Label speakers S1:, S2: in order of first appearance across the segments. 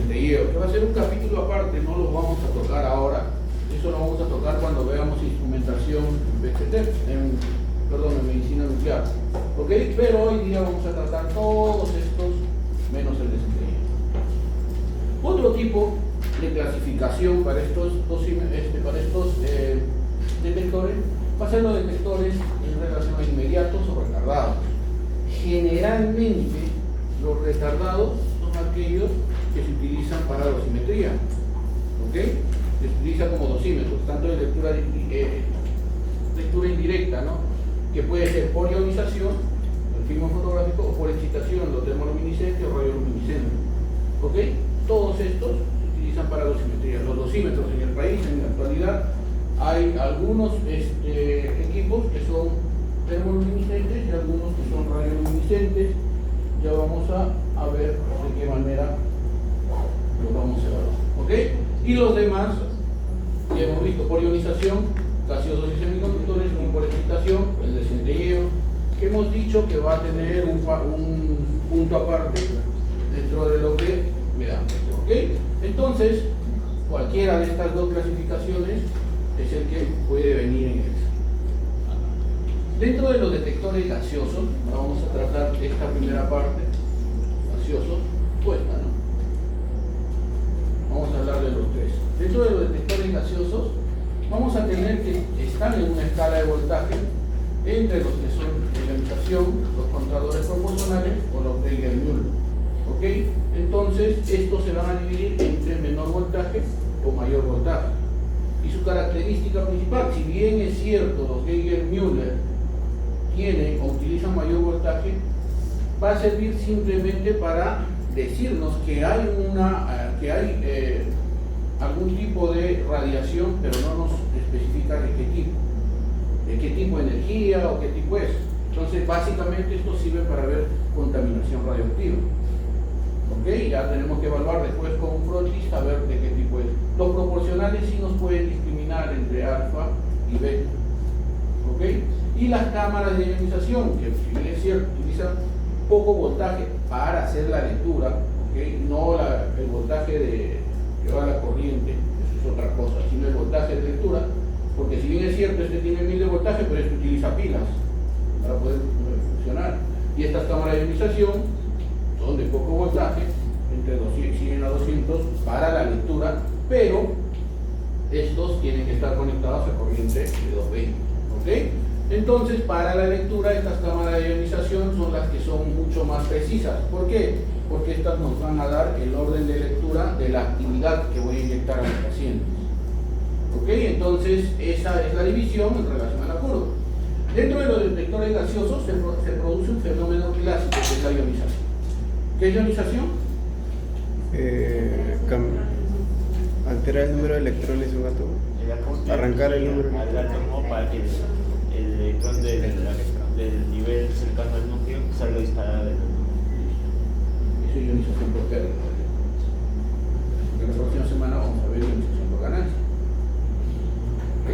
S1: centelleo, que va a ser un capítulo aparte, no lo vamos a tocar ahora, eso lo vamos a tocar cuando veamos instrumentación BCT, en medicina nuclear, ¿ok? Pero hoy día vamos a tratar todos estos menos el de centelleo. Otro tipo de clasificación para estos detectores va a ser los detectores en relación a inmediatos o retardados. Generalmente los retardados son aquellos que se utilizan para dosimetría, ¿ok? Se utiliza como dosímetros, tanto de lectura indirecta, ¿no? Que puede ser por ionización, el filmo fotográfico, o por excitación, los termoluminiscentes o radioluminiscentes, ¿ok? Todos estos se utilizan para dosimetría. Los dosímetros en el país, en la actualidad, hay algunos equipos que son termoluminiscentes y algunos que son radioluminiscentes. Ya vamos a ver de qué manera lo vamos a evaluar, ¿ok? Y los demás, ya hemos visto, por ionización, gaseosos y semiconductores, y por excitación, el de centelleo, que hemos dicho que va a tener un punto aparte dentro de lo que veamos, ¿ok? Entonces, cualquiera de estas dos clasificaciones es el que puede venir en examen. Dentro de los detectores gaseosos, vamos a tratar esta primera parte, gaseosos, puesta, ¿no? Vamos a hablar de los tres. Dentro de los detectores gaseosos, vamos a tener que están en una escala de voltaje entre los que son de ionización, los contadores proporcionales o los Geiger-Müller, ¿ok? Entonces, estos se van a dividir entre menor voltaje o mayor voltaje. Y su característica principal, si bien es cierto, los Geiger-Müller tienen o utilizan mayor voltaje, va a servir simplemente para decirnos que hay algún tipo de radiación, pero no nos especifica de qué tipo de energía o qué tipo es. Entonces, básicamente esto sirve para ver contaminación radioactiva. ¿Ok? Ya tenemos que evaluar después con un frotis a ver de qué tipo es. Los proporcionales sí nos pueden discriminar entre alfa y beta. ¿Ok? Y las cámaras de ionización, que si bien es cierto, utilizan poco voltaje para hacer la lectura, ¿ok? No el voltaje que va a la corriente, eso es otra cosa, sino el voltaje de lectura, porque si bien es cierto, este tiene 1000 de voltaje, pero este utiliza pilas para poder funcionar. Y estas cámaras de ionización son de poco voltaje, entre 100 a 200 para la lectura, pero estos tienen que estar conectados a corriente de 220, ¿ok? Entonces, para la lectura, estas cámaras de ionización son las que son mucho más precisas. ¿Por qué? Porque estas nos van a dar el orden de lectura de la actividad que voy a inyectar a los pacientes. ¿Ok? Entonces, esa es la división en relación a la curva. Dentro de los detectores gaseosos se produce un fenómeno clásico que es la ionización. ¿Qué es ionización?
S2: Alterar el número de electrones de un átomo. Arrancar el número
S3: al átomo para que el electrón del nivel cercano al núcleo salga disparado del átomo.
S1: Eso es ionización por pérdida. En la próxima semana vamos a ver ionización por ganancia. ¿Ok?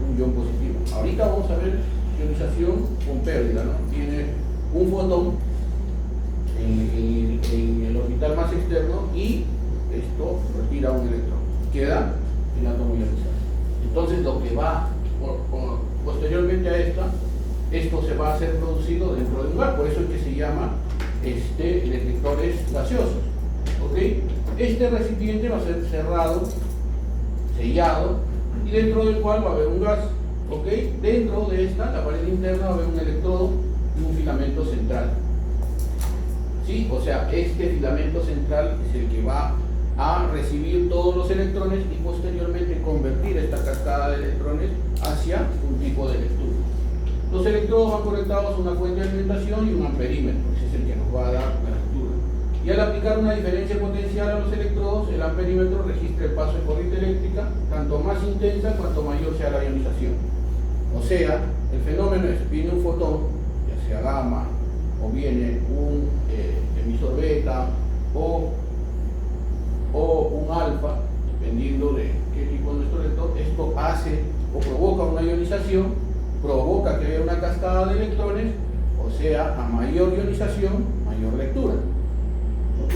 S1: Un ion positivo. Ahorita vamos a ver ionización con pérdida, ¿no? Tiene un fotón en el orbital más externo y esto retira un electrón. Queda el átomo ionizado. Entonces, lo que va posteriormente a esto se va a ser producido dentro de un lugar, por eso es que se llama detectores gaseosos. ¿Ok? Este recipiente va a ser cerrado, sellado, y dentro del cual va a haber un gas. ¿Ok? Dentro de la pared interna va a haber un electrodo y un filamento central. ¿Sí? O sea, este filamento central es el que va a recibir todos los electrones y posteriormente convertir esta cascada de electrones hacia un tipo de lectura. Los electrodos van conectados a una fuente de alimentación y un amperímetro, ese es el que nos va a dar la lectura. Y al aplicar una diferencia potencial a los electrodos, el amperímetro registra el paso de corriente eléctrica, tanto más intensa cuanto mayor sea la ionización. O sea, el fenómeno es, viene un fotón, ya sea gamma, o viene un emisor beta, o un alfa, dependiendo de qué tipo de nuestro electrón, esto hace o provoca una ionización, provoca que haya una cascada de electrones, o sea, a mayor ionización, mayor lectura. ¿Ok?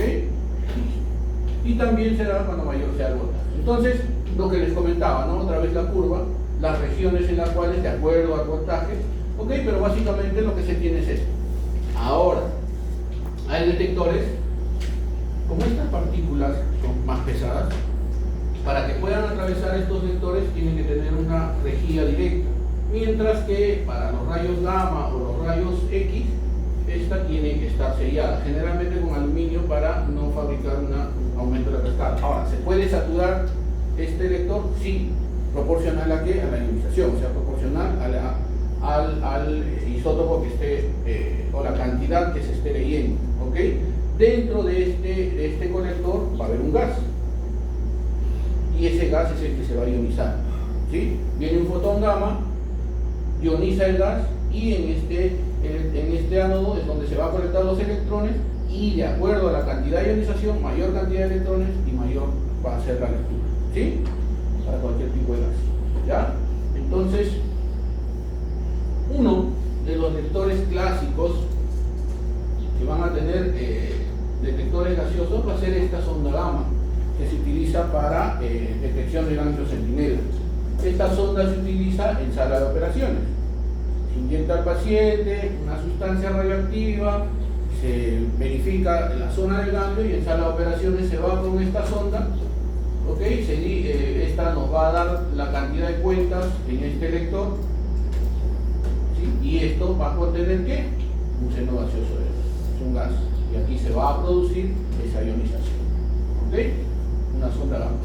S1: y también se da cuando mayor sea el voltaje. Entonces, lo que les comentaba, ¿no? Otra vez la curva, las regiones en las cuales, de acuerdo al voltaje, ok, pero básicamente lo que se tiene es esto. Ahora, hay detectores, como estas partículas son más pesadas, para que puedan atravesar estos lectores tienen que tener una rejilla directa, mientras que para los rayos gamma o los rayos X, esta tiene que estar sellada, generalmente con aluminio para no fabricar un aumento de la cascada. Ahora, ¿se puede saturar este lector? Sí, proporcional a qué? A la ionización, o sea, proporcional al isótopo que esté, o la cantidad que se esté leyendo, ¿ok? Dentro de este colector va a haber un gas, y ese gas es el que se va a ionizar, ¿sí? Viene un fotón gamma, ioniza el gas, y en este ánodo es donde se va a conectar los electrones, y de acuerdo a la cantidad de ionización, mayor cantidad de electrones y mayor va a ser la lectura, ¿sí? Para cualquier tipo de gas, ¿ya? Entonces, uno de los lectores clásicos que van a tener detectores gaseosos va a ser esta sonda gamma, que se utiliza para detección de ganglios centinela. Esta sonda se utiliza en sala de operaciones. Se inyecta al paciente una sustancia radioactiva, se verifica la zona del ganglio y en sala de operaciones se va con esta sonda, ¿ok? Esta nos va a dar la cantidad de cuentas en este lector, ¿sí? Y esto va a contener ¿qué? Un seno gaseoso, es un gas, y aquí se va a producir esa ionización, ¿ok? Una sonda gamma.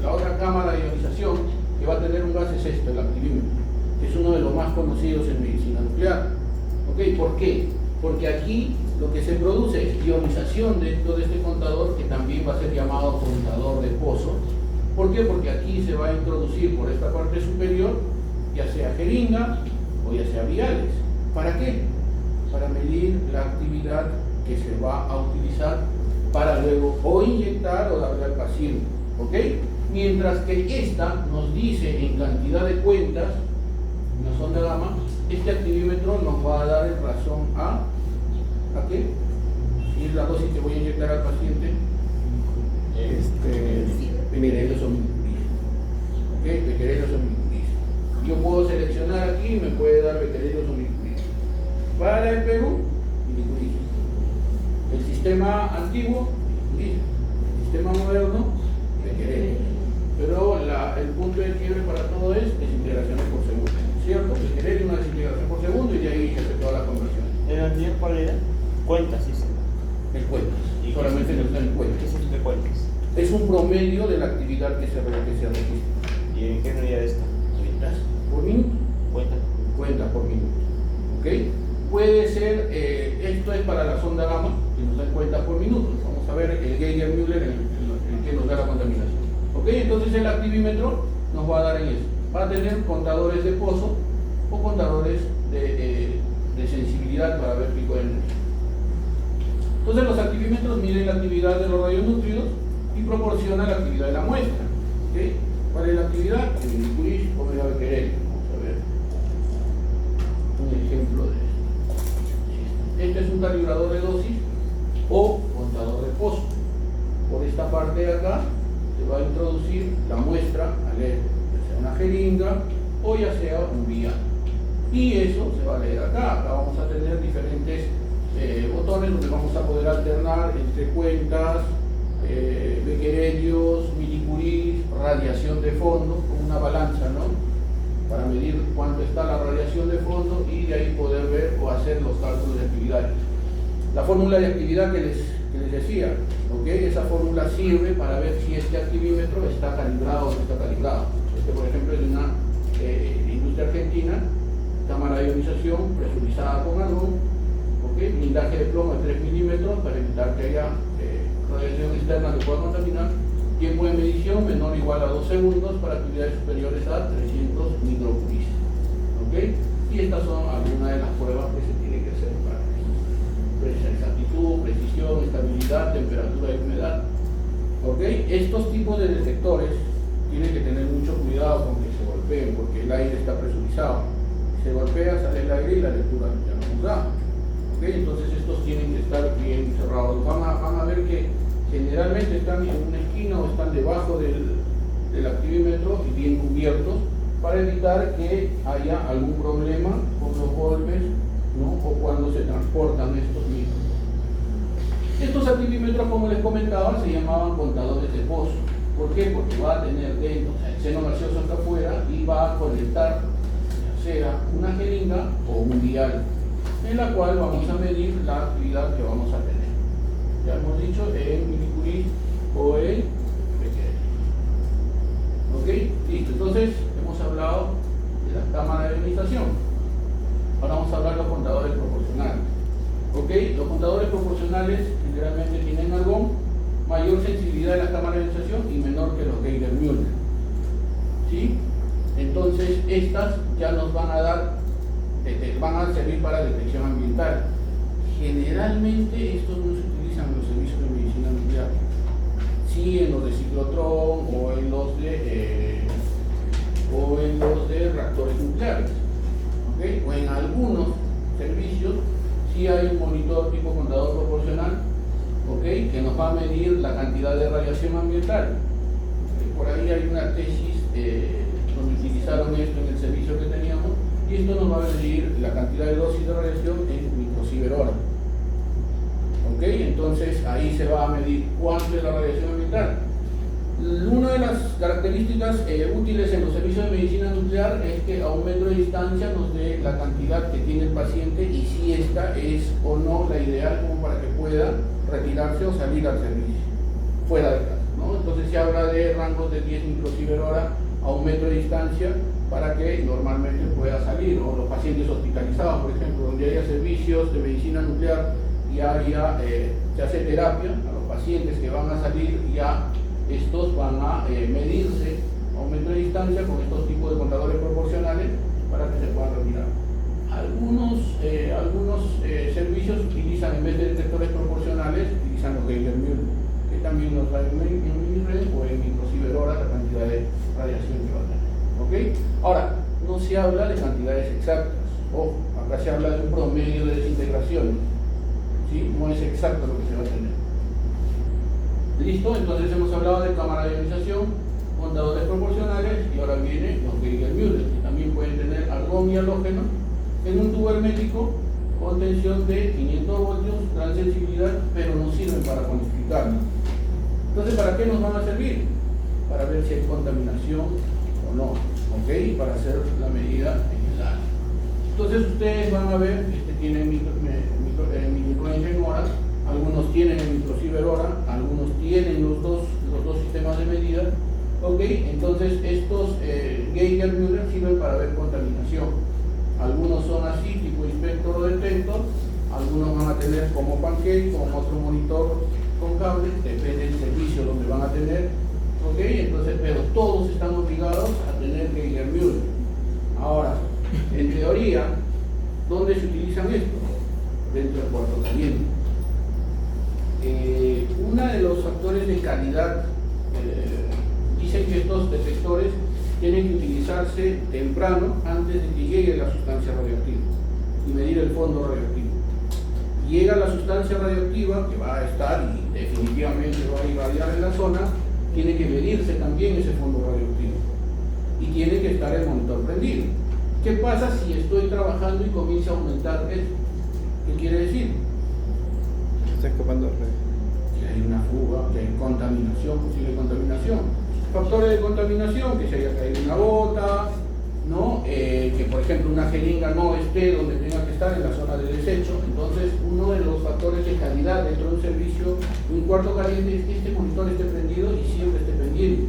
S1: La otra cámara de ionización que va a tener un gas es esto, el activímetro, que es uno de los más conocidos en medicina nuclear. ¿Ok? ¿Por qué? Porque aquí lo que se produce es ionización dentro de este contador, que también va a ser llamado contador de pozo. ¿Por qué? Porque aquí se va a introducir por esta parte superior, ya sea jeringa o ya sea viales. ¿Para qué? Para medir la actividad que se va a utilizar para luego o inyectar o darle al paciente, ¿ok? Mientras que esta nos dice en cantidad de cuentas, una sonda gamma, este activímetro nos va a dar en razón a qué? Si es la dosis que voy a inyectar al paciente, becquereles o milicuries, ¿ok? Becquereles o milicuries. Yo puedo seleccionar aquí y me puede dar becquereles o milicuries. Para el Perú, milicuries. El sistema antiguo, milicuries. El sistema moderno, becquereles. Pero el punto de quiebre para todo es desintegraciones por segundo, ¿cierto? Becquerel una desintegración por segundo y de ahí se hace toda la conversión.
S3: ¿El anterior cuál era? Cuentas, sí, sí.
S1: El cuentas, y solamente no está en cuentas.
S3: ¿Qué es eso de cuentas?
S1: Es un promedio de la actividad que se registra.
S3: ¿Y en qué unidad está?
S1: ¿Cuentas por minuto?
S3: Cuentas.
S1: Cuentas por minuto, ¿ok? Puede ser, esto es para la sonda gamma, que nos da cuentas por minuto. Vamos a ver el Geiger-Müller, el que nos da la contaminación. ¿Ok? Entonces el activímetro nos va a dar en eso. Va a tener contadores de pozo o contadores de sensibilidad para ver pico de energía. Entonces los activímetros miden la actividad de los radionúclidos y proporcionan la actividad de la muestra. ¿Ok? ¿Cuál es la actividad? El milicuries o becquerel. Vamos a ver un ejemplo de esto. Este es un calibrador de dosis o contador de pozo. Por esta parte de acá se va a introducir la muestra a leer, ya sea una jeringa o ya sea un vial. Y eso se va a leer acá. Acá vamos a tener diferentes botones donde vamos a poder alternar entre cuentas, becquerelios, milicuries, radiación de fondo, con una balanza, ¿no? Para medir cuánto está la radiación de fondo y de ahí poder ver o hacer los cálculos de actividad. La fórmula de actividad que les decía, ¿ok? Esa fórmula sirve para ver si este activímetro está calibrado o no está calibrado. Este, por ejemplo, es de una industria argentina, cámara de ionización presurizada con argón, ¿ok? Blindaje de plomo de 3 milímetros para evitar que haya radiación externa que pueda contaminar. Tiempo de medición menor o igual a 2 segundos para actividades superiores a 300 microcuries, ¿ok? Y estas son algunas de las pruebas que se tienen que hacer para exactitud, precisión, estabilidad, temperatura y humedad. ¿Ok? Estos tipos de detectores tienen que tener mucho cuidado con que se golpeen, porque el aire está presurizado. Si se golpea, sale el aire y la lectura ya no nos da. ¿Ok? Entonces estos tienen que estar bien cerrados. Van a ver que generalmente están en una esquina o están debajo del activímetro y bien cubiertos para evitar que haya algún problema con los golpes, ¿no? O cuando se transportan estos mismos. Estos activímetros, como les comentaba, se llamaban contadores de pozo. ¿Por qué? Porque va a tener dentro, o sea, el seno gaseoso está afuera y va a conectar ya sea una jeringa o un vial, en la cual vamos a medir la actividad que vamos a tener. Ya hemos dicho en milicurie o en becquerel. ¿Ok? Listo. Entonces, hemos hablado de la cámara de ionización. Ahora vamos a hablar de los contadores proporcionales. ¿Ok? Los contadores proporcionales generalmente tienen argón, mayor sensibilidad de la cámara de ionización y menor que los Geiger-Müller. ¿Sí? Entonces, estas ya nos van a dar, van a servir para detección ambiental. Generalmente estos no se utilizan en los servicios de medicina nuclear, sí en los de ciclotrón o en los de reactores nucleares, ¿okay? O en algunos servicios sí hay un monitor tipo contador proporcional, ¿okay? Que nos va a medir la cantidad de radiación ambiental. Por ahí hay una tesis donde utilizaron esto en el servicio que teníamos, y esto nos va a medir la cantidad de dosis de radiación en microsievert hora. ¿Ok? Entonces ahí se va a medir cuánto es la radiación ambiental. Una de las características útiles en los servicios de medicina nuclear es que a 1 metro de distancia nos dé la cantidad que tiene el paciente y si esta es o no la ideal como para que pueda retirarse o salir al servicio fuera de casa, ¿no? Entonces se habla de rangos de 10 microsievert hora a 1 metro de distancia para que normalmente pueda salir, o los pacientes hospitalizados, por ejemplo, donde haya servicios de medicina nuclear y haya, se hace terapia a los pacientes que van a salir, ya estos van a medirse a 1 metro de distancia con estos tipos de contadores proporcionales para que se puedan retirar. Algunos servicios utilizan, en vez de detectores proporcionales, utilizan los Geiger-Müller, que también nos da en milired o en microsievert hora la cantidad de radiación que va a tener. ¿Okay? Ahora, no se habla de cantidades exactas, ojo, acá se habla de un promedio de desintegración, ¿sí? No es exacto lo que se va a tener. Listo, entonces hemos hablado de cámara de ionización, contadores proporcionales y ahora viene los Geiger-Müller, que también pueden tener argón y halógeno en un tubo hermético con tensión de 500 voltios, gran sensibilidad, pero no sirven para cuantificarlo. Entonces, ¿para qué nos van a servir? Para ver si hay contaminación o no, ¿ok? Para hacer la medida en el área. Entonces ustedes van a ver, tienen microinfluencia en horas, algunos tienen el microsievert hora, algunos tienen los dos sistemas de medida, ¿ok? Entonces estos Geiger-Müller sirven para ver contaminación. Algunos son así, tipo inspector o detector, algunos van a tener como pancake, como otro monitor con cable, depende del servicio donde van a tener, ¿ok? Entonces, pero todos están obligados a tener Geiger-Müller. Ahora, en teoría, ¿dónde se utilizan estos? Dentro del cuarto caliente. Uno de los factores de calidad, dicen que estos detectores tienen que utilizarse temprano antes de que llegue la sustancia radioactiva y medir el fondo radioactivo. Llega la sustancia radioactiva que va a estar y definitivamente va a irradiar en la zona, tiene que medirse también ese fondo radioactivo y tiene que estar el monitor prendido. ¿Qué pasa si estoy trabajando y comienza a aumentar esto? ¿Qué quiere decir?
S2: Está escapando
S1: Que hay una fuga, que hay contaminación, posible contaminación. Factores de contaminación, que se haya caído una gota, ¿no? Que por ejemplo una jeringa no esté donde tenga que estar, en la zona de desecho. Entonces, uno de los factores de calidad dentro de un servicio, un cuarto caliente, es que este monitor esté prendido y siempre esté pendiente.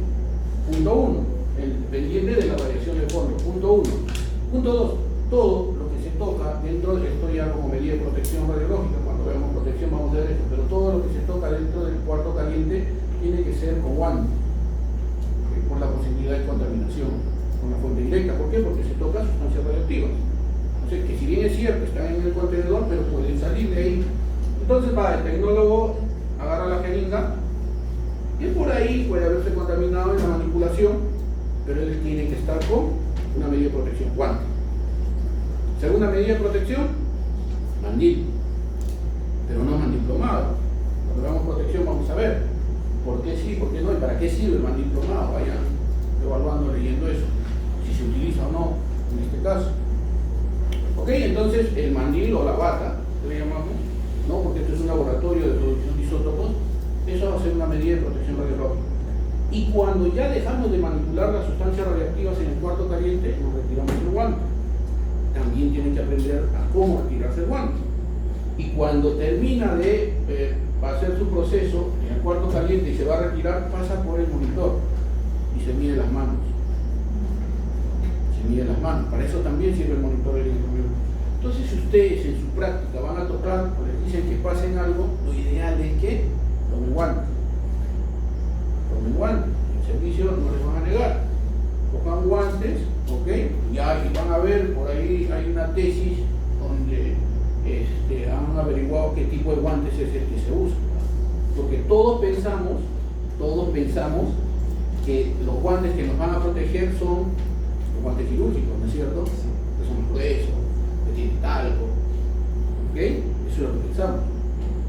S1: Punto 1, el pendiente de la variación de fondo. Punto 1. Punto 2, todo lo que se toca dentro de esto ya como medida de protección radiológica, cuando veamos protección vamos a ver esto, pero todo lo que se toca dentro del cuarto caliente tiene que ser con guantes, por la posibilidad de contaminación con la fuente directa. ¿Por qué? Porque se tocan sustancias radioactivas. Entonces, que si bien es cierto, están en el contenedor, pero pueden salir de ahí. Entonces va, el tecnólogo agarra la jeringa y por ahí puede haberse contaminado en la manipulación, pero él tiene que estar con una medida de protección, guante. Segunda medida de protección, mandil. pero no mandiplomado. Cuando veamos protección vamos a ver por qué sí, por qué no y para qué sirve el mandiplomado. Vayan evaluando, leyendo eso, si se utiliza o no en este caso. Ok, entonces el mandil o la bata, que le llamamos, ¿no? Porque esto es un laboratorio de producción de isótopos, eso va a ser una medida de protección radiológica. Y cuando ya dejamos de manipular las sustancias radiactivas en el cuarto caliente, nos retiramos el guante. También tienen que aprender a cómo retirarse el guante. Y cuando termina de hacer su proceso en el cuarto caliente y se va a retirar, pasa por el monitor y se mide las manos. Se mide las manos. Para eso también sirve el monitor del electromiodo. Entonces, si ustedes en su práctica van a tocar o les dicen que pasen algo, lo ideal es que tomen guantes. Tomen guantes. El servicio no les van a negar. Cojan guantes, ¿ok? Ya y van a ver, por ahí hay una tesis donde han averiguado qué tipo de guantes es el que se usa. Porque todos pensamos que los guantes que nos van a proteger son los guantes quirúrgicos, ¿no es cierto? Que son gruesos, que tienen talco, ¿ok? Eso es lo que pensamos.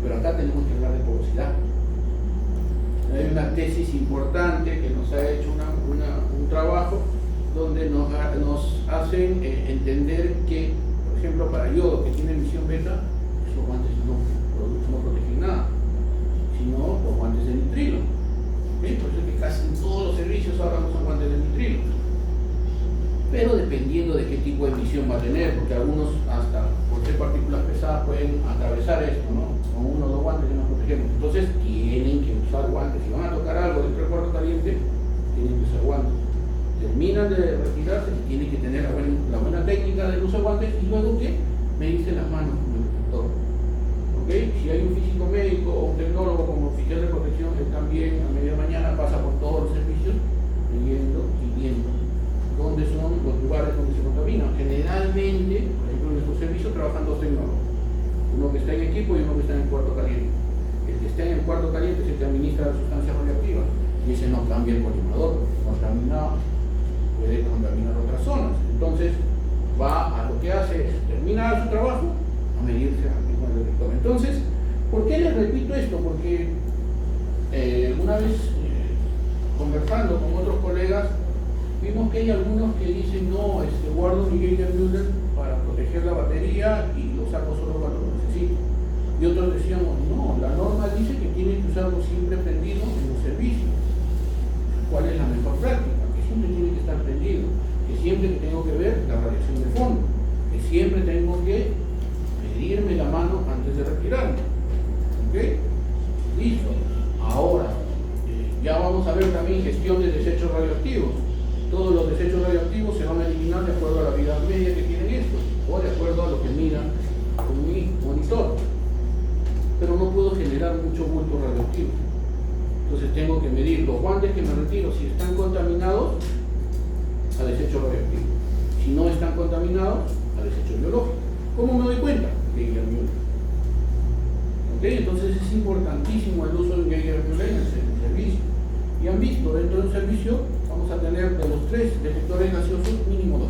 S1: Pero acá tenemos que hablar de porosidad. Hay una tesis importante que nos ha hecho un trabajo donde nos hacen entender que, por ejemplo, para yodo que tiene emisión beta, esos guantes no protegen nada, sino los guantes de nitrilo. ¿Okay? Por eso es que casi en todos los servicios ahora usan guantes de nitrilo. Pero dependiendo de qué tipo de emisión va a tener, porque algunos hasta por ser partículas pesadas pueden atravesar esto, ¿no? Con uno o dos guantes que nos protegemos. Entonces tienen que usar guantes. Si van a tocar algo dentro del cuarto caliente, tienen que usar guantes. Terminan de retirarse y tienen que tener la buena técnica del uso de guantes y luego que medirse las manos con el detector. ¿Okay? Si hay un físico médico o un tecnólogo como oficial de protección, él también a media mañana pasa por todos los servicios leyendo y viendo dónde son los lugares donde se contaminan. Generalmente, por ejemplo, en nuestro servicio trabajan dos tecnólogos, uno que está en equipo y uno que está en el cuarto caliente. El que está en el cuarto caliente es el que administra las sustancias radiactivas y ese no cambia el colimador, puede contaminar otras zonas. Entonces va a lo que hace es terminar su trabajo a medirse con el detector. Entonces, ¿por qué les repito esto? Porque una vez conversando con otros colegas vimos que hay algunos que dicen no, guardo mi Geiger-Müller para proteger la batería y lo saco solo cuando lo necesito. Y otros decíamos no, la norma dice que tienen que usarlo siempre prendido en los servicios. ¿Cuál es la mejor práctica? Siempre tiene que estar prendido, que siempre que tengo que ver la radiación de fondo, que siempre tengo que medirme la mano antes de retirarme. ¿Ok? Listo. Ahora, ya vamos a ver también gestión de desechos radioactivos. Todos los desechos radioactivos se van a eliminar de acuerdo a la vida media que tienen estos, o de acuerdo a lo que miran con mi monitor. Pero no puedo generar mucho bulto radioactivo. Entonces tengo que medir los guantes que me retiro, si están contaminados, a desecho radioactivo. Si no están contaminados, a desecho biológico. ¿Cómo me doy cuenta? Geiger-Müller. ¿Ok? Entonces es importantísimo el uso de Geiger-Müller en el servicio. Y han visto, dentro de un servicio vamos a tener de los 3 detectores gaseosos, mínimo 2.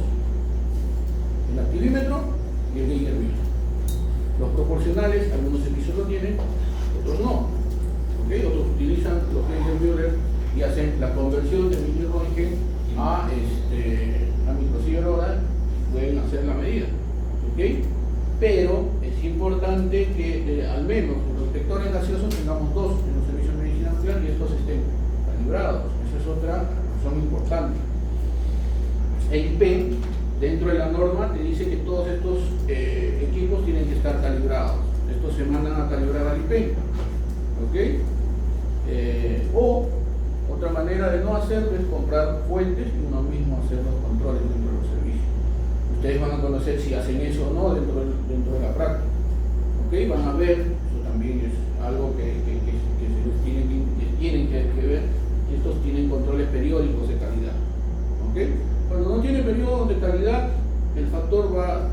S1: El activímetro y el Geiger-Müller. Los proporcionales, algunos servicios lo tienen, otros no. ¿Okay? Otros utilizan los Geiger-Müller y hacen la conversión de Milli-Röntgen a microsieverora, pueden hacer la medida. ¿Okay? Pero es importante que al menos los detectores gaseosos tengamos 2 en los servicios de medicina nuclear y estos estén calibrados. Esa es otra razón importante. El IP, dentro de la norma, te dice que todos estos equipos tienen que estar calibrados. Estos se mandan a calibrar al IP. ¿Ok? O otra manera de no hacerlo es comprar fuentes y uno mismo hacer los controles dentro de los servicios. Ustedes van a conocer si hacen eso o no dentro de la práctica. ¿Ok? Van a ver, eso también es algo que tienen que ver, que estos tienen controles periódicos de calidad. ¿Ok? Cuando no tiene periodos de calidad, el factor va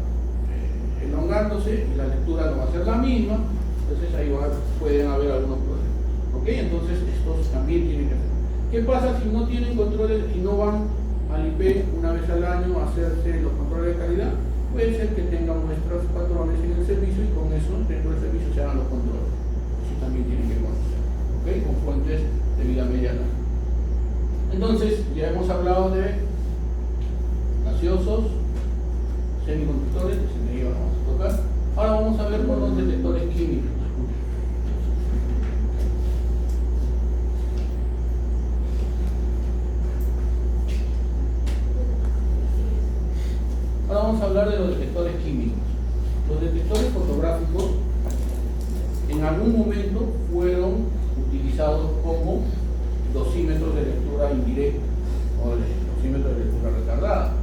S1: elongándose y la lectura no va a ser la misma, entonces ahí pueden haber algunos problemas. ¿Ok? Entonces estos también tienen que hacer. ¿Qué pasa si no tienen controles y no van al IP una vez al año a hacerse los controles de calidad? puede ser que tengan muestras patrones en el servicio y con eso dentro del servicio se hagan los controles. Eso también tienen que conocer, ¿ok? Con fuentes de vida media larga. Entonces, ya hemos hablado de gaseosos, semiconductores, que se me iba, vamos a tocar. Ahora vamos a ver con los detectores químicos. Ahora vamos a hablar de los detectores químicos. Los detectores fotográficos en algún momento fueron utilizados como dosímetros de lectura indirecta o dosímetros de lectura retardada.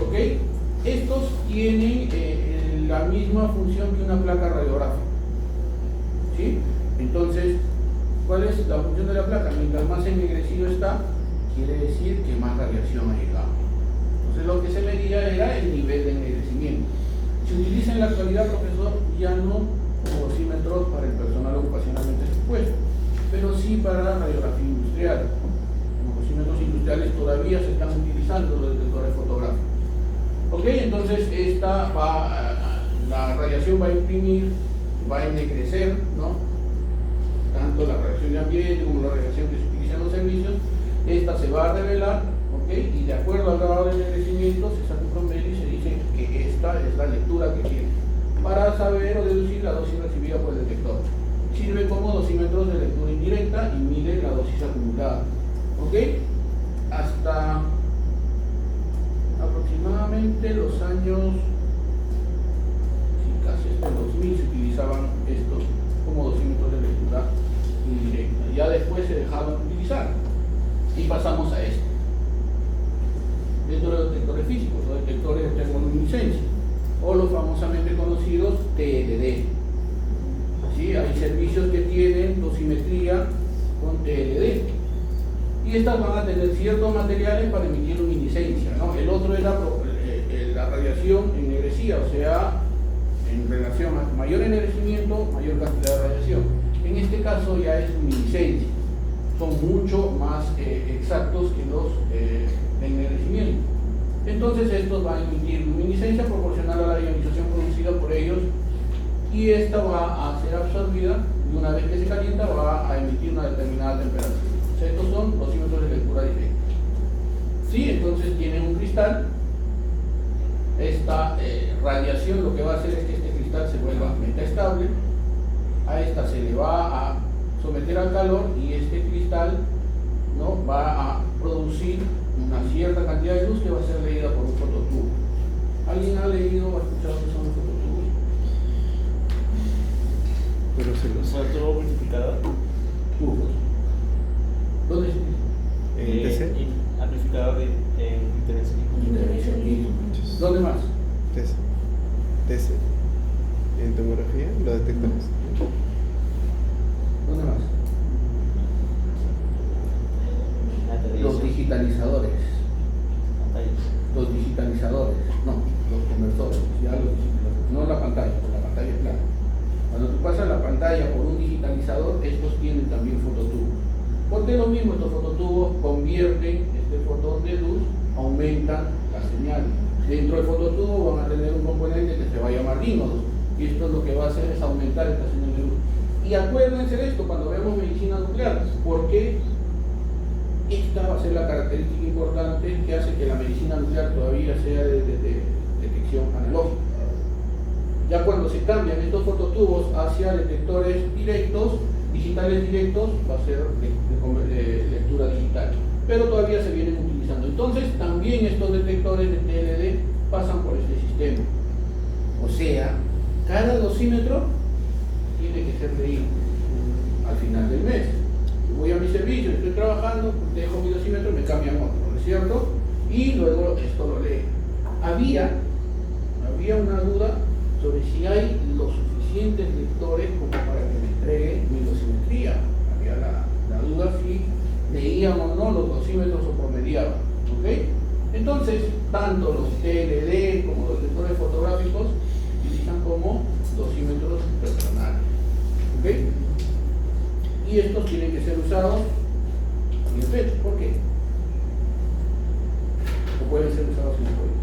S1: ¿Ok? Estos tienen la misma función que una placa radiográfica. ¿Sí? Entonces, ¿cuál es la función de la placa? Mientras más ennegrecido está, quiere decir que más radiación ha llegado. Entonces, lo que se medía era el nivel de ennegrecimiento. Se utiliza en la actualidad, profesor, ya no como dosímetros para el personal ocupacionalmente expuesto, pero sí para la radiografía industrial. Los dosímetros industriales todavía se están utilizando los detectores fotográficos. Ok, entonces la radiación va a imprimir, va a ennegrecer, ¿no? Tanto la radiación de ambiente como la radiación que se utiliza en los servicios. Esta se va a revelar, ¿ok? Y de acuerdo al grado de ennegrecimiento se saca un promedio y se dice que esta es la lectura que tiene, para saber o deducir la dosis recibida por el detector. Sirve como dosímetros de lectura indirecta y mide la dosis acumulada. ¿Ok? Hasta aproximadamente los años, casi hasta el 2000 se utilizaban estos como dosímetros de lectura indirecta. Ya después se dejaron de utilizar y pasamos a esto. Dentro de los detectores físicos, los detectores de termoluminiscencia o los famosamente conocidos TLD. ¿Sí? Hay servicios que tienen dosimetría con TLD y estas van a tener ciertos materiales para emitir luminiscencia, ¿no? El otro era la radiación ennegrecida, o sea, en relación a mayor ennegrecimiento, mayor cantidad de radiación. En este caso ya es luminiscencia, son mucho más exactos que los de ennegrecimiento. Entonces estos van a emitir luminiscencia proporcional a la ionización producida por ellos y esta va a ser absorbida y una vez que se calienta va a emitir una determinada temperatura. O sea, estos son dosímetros de lectura directa. Sí, entonces tienen un cristal. Esta radiación lo que va a hacer es que este cristal se vuelva metaestable. A esta se le va a someter al calor y este cristal, ¿no?, va a producir una cierta cantidad de luz que va a ser leída por un fototubo. ¿Alguien ha leído o ha escuchado que son los fototubos?
S2: Pero se los...
S3: ¿Fototubo multiplicador?
S1: Tubos. ¿Dónde es?
S2: ¿En TC?
S3: Amplificador de intervencionismo.
S1: ¿Dónde más?
S2: TC. En tomografía, los detectores.
S1: ¿Dónde más? Los digitalizadores. Los digitalizadores, no, los conversores, ya los digitalizadores, no la pantalla, porque la pantalla es plana. Cuando tú pasas la pantalla por un digitalizador, estos tienen también fototubos. Porque lo mismo, estos fototubos convierten este fotón de luz, aumentan la señal. Dentro del fototubo van a tener un componente que se va a llamar dínodos, y esto lo que va a hacer es aumentar esta señal de luz. Y acuérdense de esto cuando vemos medicina nuclear, porque esta va a ser la característica importante que hace que la medicina nuclear todavía sea de detección analógica. Ya cuando se cambian estos fototubos hacia detectores directos, digitales directos, va a ser de lectura digital. Pero todavía se vienen utilizando. Entonces, también estos detectores de TLD pasan por este sistema. O sea, cada dosímetro tiene que ser leído al final del mes. Voy a mi servicio, estoy trabajando, dejo mi dosímetro y me cambian otro, ¿no es cierto? Y luego esto lo leo. Había una duda sobre si hay los suficientes lectores como para que me entregue mi dosimetría. Había la duda si leían o no los dosímetros o promediaban, ¿ok? Entonces, tanto los TLD como los lectores fotográficos se utilizan como dosímetros personales, ¿ok? Y estos tienen que ser usados en el pecho. ¿Por qué? O pueden ser usados en el cuello.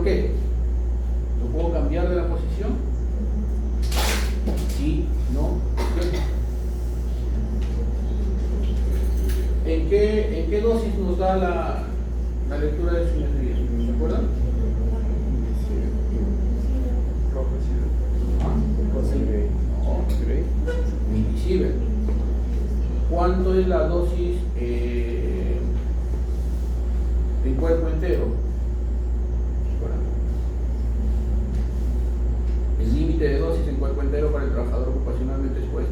S1: qué? ¿Lo puedo cambiar de la posición? Sí, no, ¿qué? ¿En qué dosis nos da la lectura de simetría? ¿Se acuerdan? No, milisievert. ¿Cuánto es la dosis en cuerpo entero? El límite de dosis en cuerpo entero para el trabajador ocupacionalmente expuesto.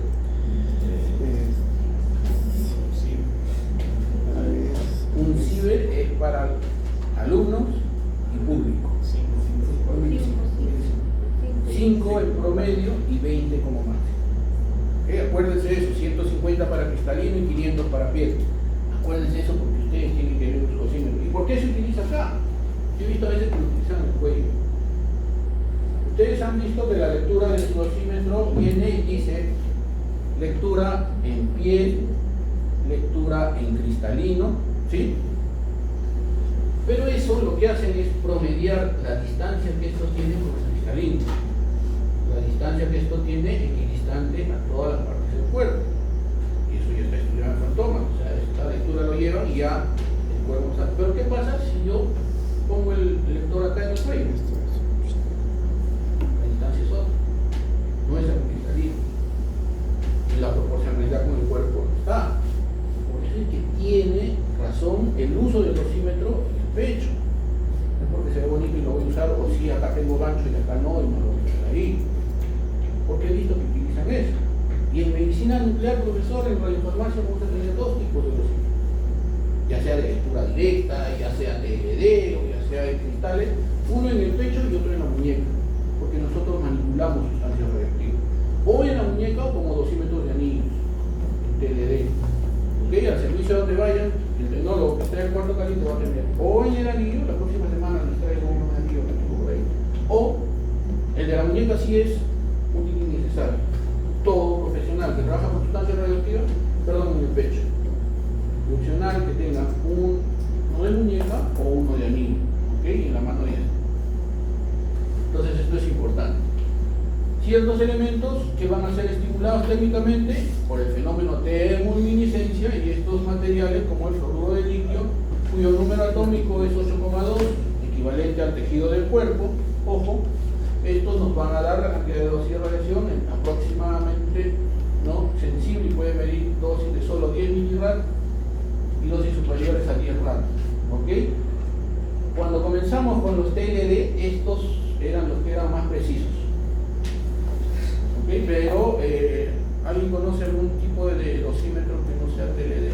S1: Un ciber es para alumnos y público. 5 en promedio y 20 como máximo. Acuérdense de eso, 150 para cristalino y 500 para piel. Acuérdense eso porque ustedes tienen que ver los dosímetros. ¿Y por qué se utiliza acá? Yo he visto a veces que lo utilizan en el cuello. Ustedes han visto que la lectura del dosímetro viene y dice lectura en piel, lectura en cristalino, ¿sí? Pero eso lo que hacen es promediar la distancia que esto tiene con el cristalino. La distancia que esto tiene equidistante a todas las partes del cuerpo. Y eso ya está estudiado en Fantoma. O sea, esta lectura lo lleva y ya el cuerpo está. Pero ¿qué pasa si yo pongo el lector acá en el cuello? La distancia es otra. No es el cristalino. Y la proporcionalidad con el cuerpo no está. Por eso es que tiene razón el uso del dosímetro en el pecho. No es porque se ve bonito y lo voy a usar, o si acá tengo gancho y acá no, y no lo voy a usar ahí. Porque he visto que utilizan eso. Y en medicina nuclear, profesor, en radiofarmacia vamos a tener dos tipos de dosímetros. Ya sea de lectura directa, ya sea de LED o ya sea de cristales, uno en el pecho y otro en la muñeca, porque nosotros manipulamos sustancias radioactivas. O en la muñeca o como dosímetros de anillos, TLD. ¿Ok? Al servicio a donde vayan, el tecnólogo que está en el cuarto caliente va a tener o en el anillo, la próxima semana les traigo unos anillos que tengo por ahí, o el de la muñeca sí es útil y necesario. Todo profesional que trabaja con sustancias radioactivas, perdón, en el pecho. Opcional que tenga uno de muñeca o uno de anillo, ¿ok? En la mano diestra. Entonces esto es importante. Ciertos elementos que van a ser estimulados térmicamente por el fenómeno termoluminiscencia y estos materiales como el fluoruro de litio, cuyo número atómico es 8,2, equivalente al tejido del cuerpo, ojo, estos nos van a dar la cantidad de dosis de radiación aproximadamente, ¿no?, sensible, y puede medir dosis de solo 10 milirad y dosis superiores a 10 rad. ¿Ok? Cuando comenzamos con los TLD, estos eran los que eran más precisos. ¿Ok? Pero, ¿alguien conoce algún tipo de dosímetro que no sea TLD?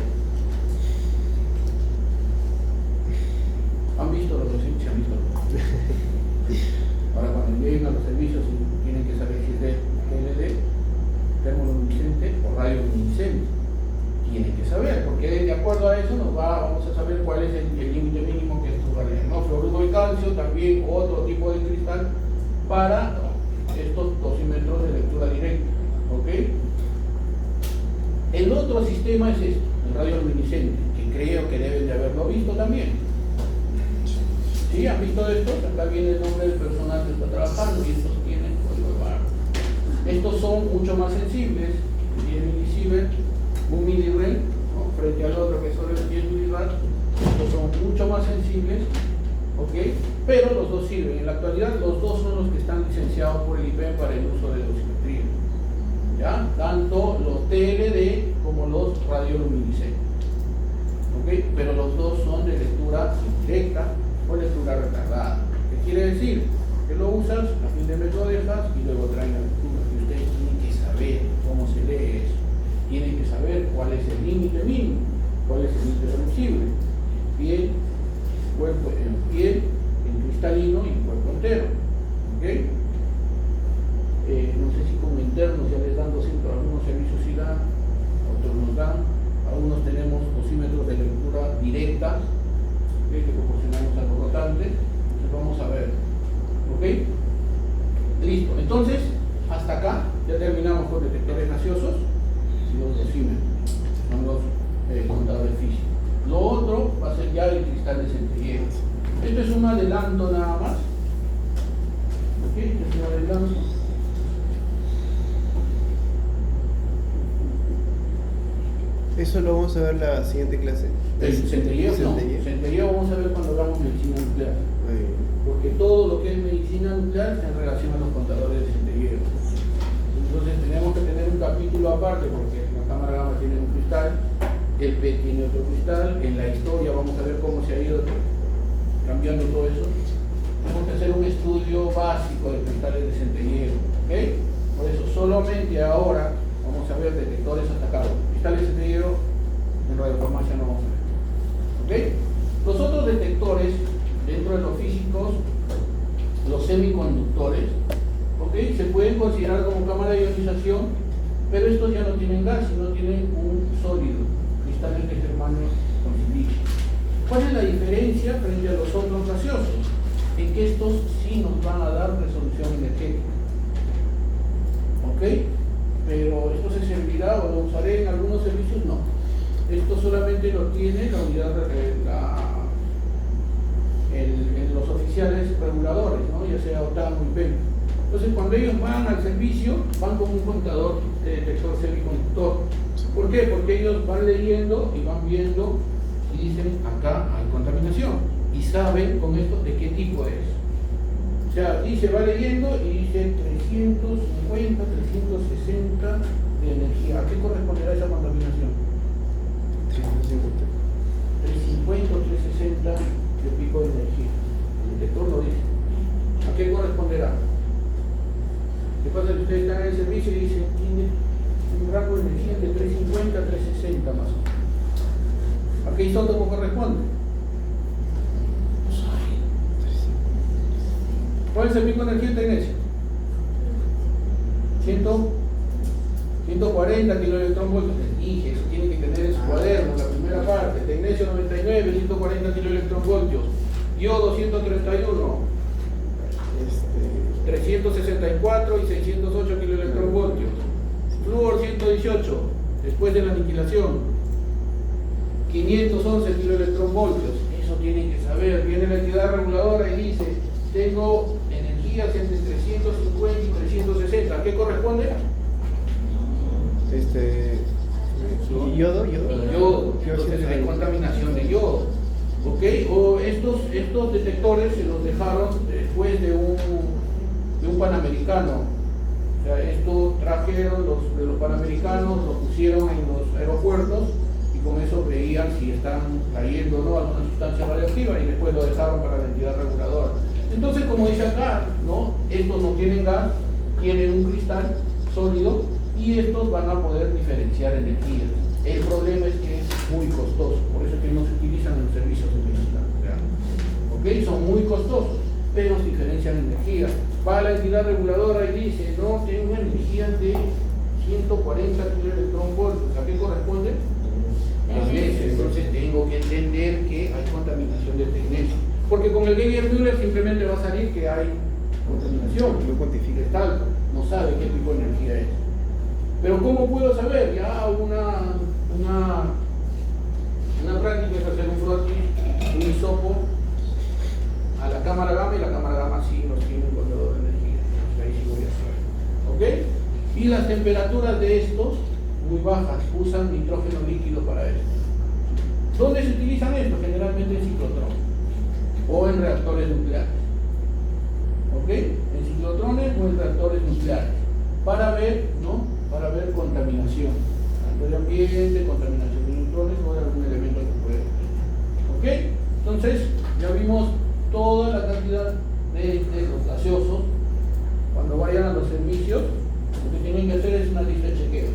S1: ¿Han visto los dosímetros? ¿Se han visto? Ahora cuando lleguen a los servicios tienen que saber si es de TLD, termoluminiscente o radioluminiscente. Tienen que saber, porque de acuerdo a eso vamos a saber cuál es el límite mínimo que estos valen, ¿no? Fluoruro de calcio, también otro tipo de cristal para estos dosímetros de lectura directa. ¿Ok? El otro sistema es este, el radioluminiscente, que creo que deben de haberlo visto también. ¿Sí? ¿Han visto esto? Acá viene el nombre del personal que está trabajando y estos tienen código de barra. Estos son mucho más sensibles, 10 milisievert, 1 milirem, ¿no?, frente al otro que es solo 10 milirad. Estos son mucho más sensibles, ¿ok? Pero los dos sirven. En la actualidad los dos son los que están licenciados por el IPEM para el uso de dosimetría. ¿Ya? Tanto los TLD como los radioluminiscentes. ¿Ok? Pero los dos son de lectura indirecta o lectura retardada. ¿Qué quiere decir? Que lo usas, a fin de mes lo dejas y luego traen la lectura. Y ustedes tienen que saber cómo se lee eso. Tienen que saber cuál es el límite mínimo, cuál es el límite reducible. Piel, cuerpo en piel, en cristalino y en cuerpo entero. ¿Ok? No sé si como internos ya les dan dosímetros, algunos servicios sí dan, otros nos dan. Algunos tenemos dosímetros de lectura directa, ¿okay?, que proporcionamos a los rotantes. Entonces vamos a ver. ¿Ok? Listo. Entonces, hasta acá ya terminamos con detectores gaseosos y los dosímetros. Son los contadores físicos. Lo otro va a ser ya el cristal de centelleo. Esto es un adelanto nada más en blanco.
S2: Eso lo vamos a ver la siguiente clase.
S1: El centelleo no.
S2: Centelleo.
S1: Centelleo vamos a ver cuando hagamos medicina nuclear.
S2: Ahí.
S1: Porque todo lo que es medicina nuclear está en relación a los contadores de centelleo. Entonces tenemos que tener un capítulo aparte porque la cámara gamma tiene un cristal, el PET tiene otro cristal, en la historia vamos a ver cómo se ha ido cambiando todo eso. Tenemos que hacer un estudio básico de cristales de centelleo, ¿ok? Por eso solamente ahora vamos a ver detectores hasta acá. Cristales de centelleo en radiofarmacia no vamos a ver, ¿ok? Los otros detectores dentro de los físicos, los semiconductores, ¿ok? Se pueden considerar como cámara de ionización, pero estos ya no tienen gas, sino tienen un sólido, cristales de germanio con silicio. ¿Cuál es la diferencia frente a los otros gaseosos? En que estos sí nos van a dar resolución energética, ¿ok? Pero esto se servirá o lo usaré en algunos servicios, no. Esto solamente lo tiene la unidad en los oficiales reguladores, ¿no? Ya sea OTAN o IPEM. Entonces, cuando ellos van al servicio, van con un contador de detector semiconductor. ¿Por qué? Porque ellos van leyendo y van viendo y dicen, acá hay contaminación. Y saben con esto de qué tipo es. O sea, dice, va leyendo y dice 350, 360 de energía. ¿A qué corresponderá esa contaminación?
S2: 350.
S1: 350 o 360 de pico de energía. El detector lo dice. ¿A qué corresponderá? ¿Qué pasa? Que ustedes están en el servicio y dicen, tiene un rango de energía de 350 a 360 más o menos. ¿A qué isótopo corresponde? ¿Cuál es el pico de energía en tecnecio? 140 kiloelectronvoltios. Les dije, eso tiene que tener en su cuaderno, la primera parte. Tecnecio 99, 140 kiloelectronvoltios. Yodo 131, 364 y 608 kiloelectronvoltios. Flúor 118, después de la aniquilación. 511 kiloelectronvoltios. Eso tienen que saber. Viene la entidad reguladora y dice, tengo energías entre 350 y 360. ¿A qué corresponde?
S2: Yodo.
S1: Yodo. Entonces hay contaminación de yodo. ¿Ok? O estos detectores se los dejaron después de un panamericano. O sea, esto trajeron de los panamericanos, lo pusieron en los aeropuertos y con eso veían si están cayendo o no alguna sustancia radioactiva y después lo dejaron para la entidad reguladora. Entonces, como dice acá, ¿no? Estos no tienen gas, tienen un cristal sólido y estos van a poder diferenciar energías. El problema es que es muy costoso, por eso es que no se utilizan en los servicios de medicina nuclear. ¿Ok? Son muy costosos, pero diferencian energía. Va a la entidad reguladora y dice, no, tengo energías de 140 kiloelectronvoltios. ¿A qué corresponde? Tecnecio. Entonces tengo que entender que hay contaminación de tecnecio. Porque con el Geiger-Müller simplemente va a salir que hay contaminación.
S2: Lo cuantifica.
S1: Es alto, no sabe qué tipo de energía es. Pero ¿cómo puedo saber? Ya una práctica es hacer un frotis, un hisopo a la cámara gamma y la cámara gamma sí nos tiene un contador de energía. Entonces ahí sí voy a saber. ¿Ok? Y las temperaturas de estos muy bajas, usan nitrógeno líquido para esto. ¿Dónde se utilizan estos? Generalmente en ciclotrón o en reactores nucleares. ¿Ok? En ciclotrones o en reactores nucleares. Para ver, ¿no? Para ver contaminación. Tanto de ambiente, contaminación de neutrones o de algún elemento que puede. ¿Ok? Entonces, ya vimos toda la cantidad de los gaseosos. Cuando vayan a los servicios, lo que tienen que hacer es una lista de chequeo.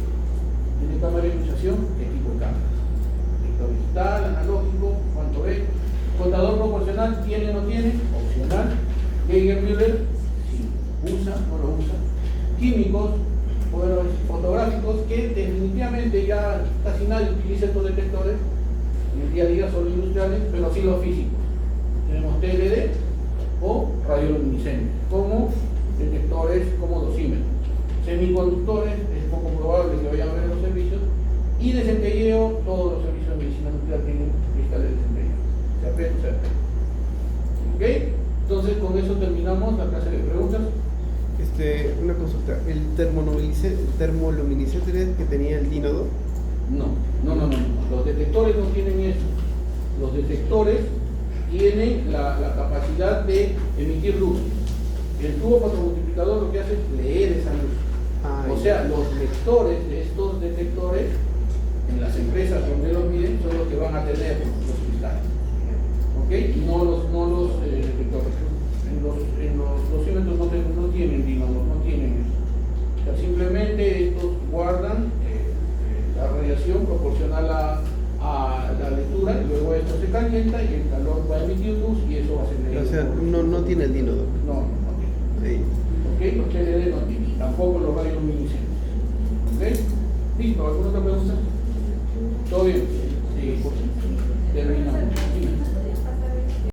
S1: Tiene cámara de ionización, ¿qué tipo de cámara? Detector digital, analógico, cuánto ve. Contador proporcional, ¿tiene o no tiene? Opcional. Geiger-Müller, sí. ¿Usa? ¿No lo usa? Químicos, fotográficos, que definitivamente ya casi nadie utiliza estos detectores. En el día a día son industriales, pero sí los físicos. Tenemos TLD o radioluminiscentes, como detectores como dosímetros. Semiconductores, es poco probable que vayan a ver en los servicios, y de centelleo, todos los servicios de medicina nuclear tienen cristales de centelleo, sea PET o sea PET. ¿Ok? Entonces con eso terminamos la clase de preguntas.
S2: Una consulta. ¿El termoluminiscente que tenía el dínodo?
S1: No. Los detectores no tienen eso. Los detectores tienen la capacidad de emitir luz. El tubo fotomultiplicador lo que hace es leer esa luz. O sea, los lectores de estos detectores en las empresas donde los miden son los que van a tener los cristales. ¿Ok? Y no los detectores. En los dosímetros no tienen dínodos, no tienen eso. O sea, simplemente estos guardan la radiación proporcional a la lectura, y luego esto se calienta y el calor va a emitir luz y eso va a ser leído.
S2: O sea, no tiene el dínodo.
S1: No tiene.
S2: Sí.
S1: ¿Ok? Los TLD no tienen, tampoco los radioluminiscentes. ¿Ok? ¿Listo? ¿Alguna otra pregunta? ¿Todo bien? Sí.